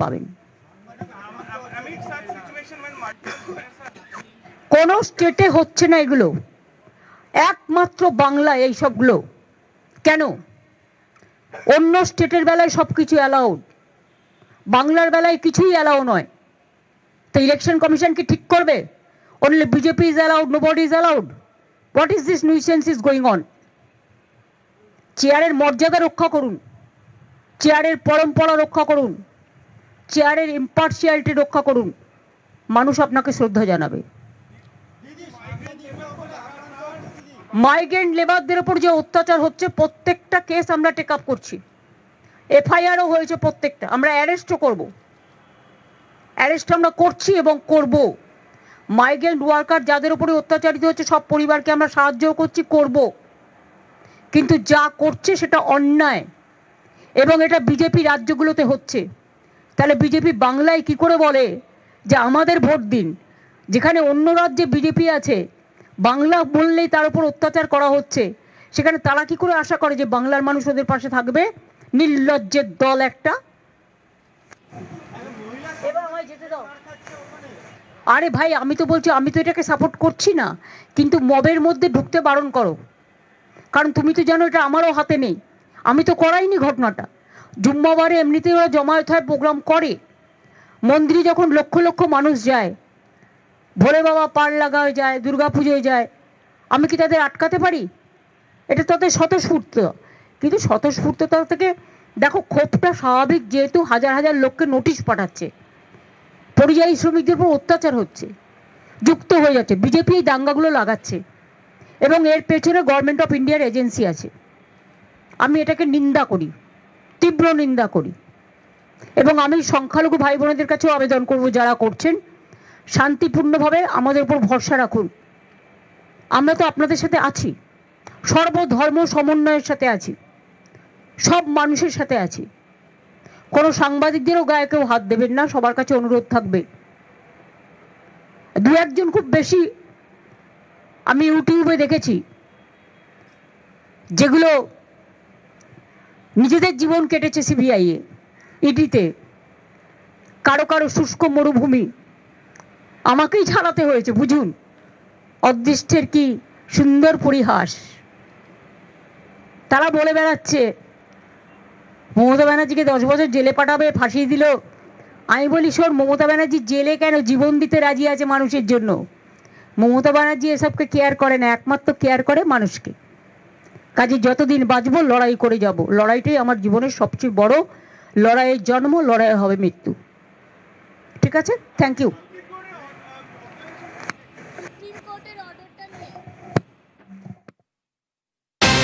পাবেন। কোন স্টেটে হচ্ছে না এগুলো, একমাত্র বাংলা এই সবগুলো। কেন? অন্য স্টেটের বেলায় সবকিছু অ্যালাউড, বাংলার বেলায় কিছুই অ্যালাউ নয়। তো ইলেকশন কমিশন কি ঠিক করবে only BJP is allowed, nobody is allowed? What is this nuisance is going on? চেয়ারের মর্যাদা রক্ষা করুন, চেয়ারের পরম্পরা রক্ষা করুন, চেয়ারের ইম্পার্শিয়ালিটি রক্ষা করুন, মানুষ আপনাকে শ্রদ্ধা জানাবে। মাইগ্রেন্ট লেবারদের উপর যে অত্যাচার হচ্ছে প্রত্যেকটা কেস আমরা টেক আপ করছি, এফআইআরও হয়েছে প্রত্যেকটা, আমরা অ্যারেস্টও করব, অ্যারেস্ট আমরা করছি এবং করব। মাইগ্রেন্ট ওয়ার্কার যাদের উপরে অত্যাচারিত হচ্ছে সব পরিবারকে আমরা সাহায্যও করছি, করব। কিন্তু যা করছে সেটা অন্যায় এবং এটা বিজেপি রাজ্যগুলোতে হচ্ছে। তাহলে বিজেপি বাংলায় কি করে বলে যে আমাদের ভোট দিন, যেখানে অন্য রাজ্যে বিজেপি আছে, বাংলা বললেই তার উপর অত্যাচার করা হচ্ছে, সেখানে তারা কি করে আশা করে যে বাংলার মানুষ ওদের পাশে থাকবে? নির্লজ্জের দল একটা। এবার আমায় যেতে দাও। আরে ভাই, আমি তো বলছি, আমি তো এটাকে সাপোর্ট করছি না, কিন্তু মবের মধ্যে ঢুকতে বারণ করো, কারণ তুমি তো জানো এটা আমারও হাতে নেই, আমি তো করাইনি ঘটনাটা। জুম্মাবারে এমনিতেই ওরা জমায়েত হয়, প্রোগ্রাম করে, মন্দিরে যখন লক্ষ লক্ষ মানুষ যায়, ভোলে বাবা পার লাগায় যায়, দুর্গা পুজোয় যায়, আমি কি তাদের আটকাতে পারি? এটা তাদের স্বতঃস্ফূর্ত। কিন্তু স্বতঃস্ফূর্ততা থেকে দেখো, ক্ষোভটা স্বাভাবিক, যেহেতু হাজার হাজার লোককে নোটিশ পাঠাচ্ছে, পরিযায়ী শ্রমিকদের উপর অত্যাচার হচ্ছে, যুক্ত হয়ে যাচ্ছে, বিজেপি এই দাঙ্গাগুলো লাগাচ্ছে এবং এর পেছনে গভর্নমেন্ট অফ ইন্ডিয়ার এজেন্সি আছে। আমি এটাকে নিন্দা করি, তীব্র নিন্দা করি, এবং আমি সংখ্যালঘু ভাই বোনেদের কাছেও আবেদন করব, যারা করছেন শান্তিপূর্ণভাবে আমাদের উপর ভরসা রাখুন। আমরা তো আপনাদের সাথে আছি, সর্বধর্ম সমন্বয়ের সাথে আছি, সব মানুষের সাথে আছি। কোনো সাংবাদিকদেরও গায়ে কেউ হাত দেবেন না, সবার কাছে অনুরোধ থাকবে। দু একজন খুব বেশি আমি ইউটিউবে দেখেছি, যেগুলো নিজেদের জীবন কেটেছে সিবিআই এ, ইডিতে, কারো কারো শুষ্ক মরুভূমি, আমাকেই ছাড়াতে হয়েছে। বুঝুন অদৃষ্টের কি সুন্দর পরিহাস। তারা বলে বেড়াচ্ছে মমতা ব্যানার্জিকে 10 বছর জেলে পাঠাবে, ফাঁসিয়ে দিল। আমি বলি, শোন, মমতা ব্যানার্জি জেলে কেন, জীবন দিতে রাজি আছে মানুষের জন্য। মমতা ব্যানার্জি এসবকে কেয়ার করে না, একমাত্র কেয়ার করে মানুষকে। কাজে যতদিন বাঁচবো লড়াই করে যাব, লড়াইটাই আমার জীবনের সবচেয়ে বড়। লড়াইয়ের জন্ম, লড়াই হবে মৃত্যু। ঠিক আছে, থ্যাংক ইউ।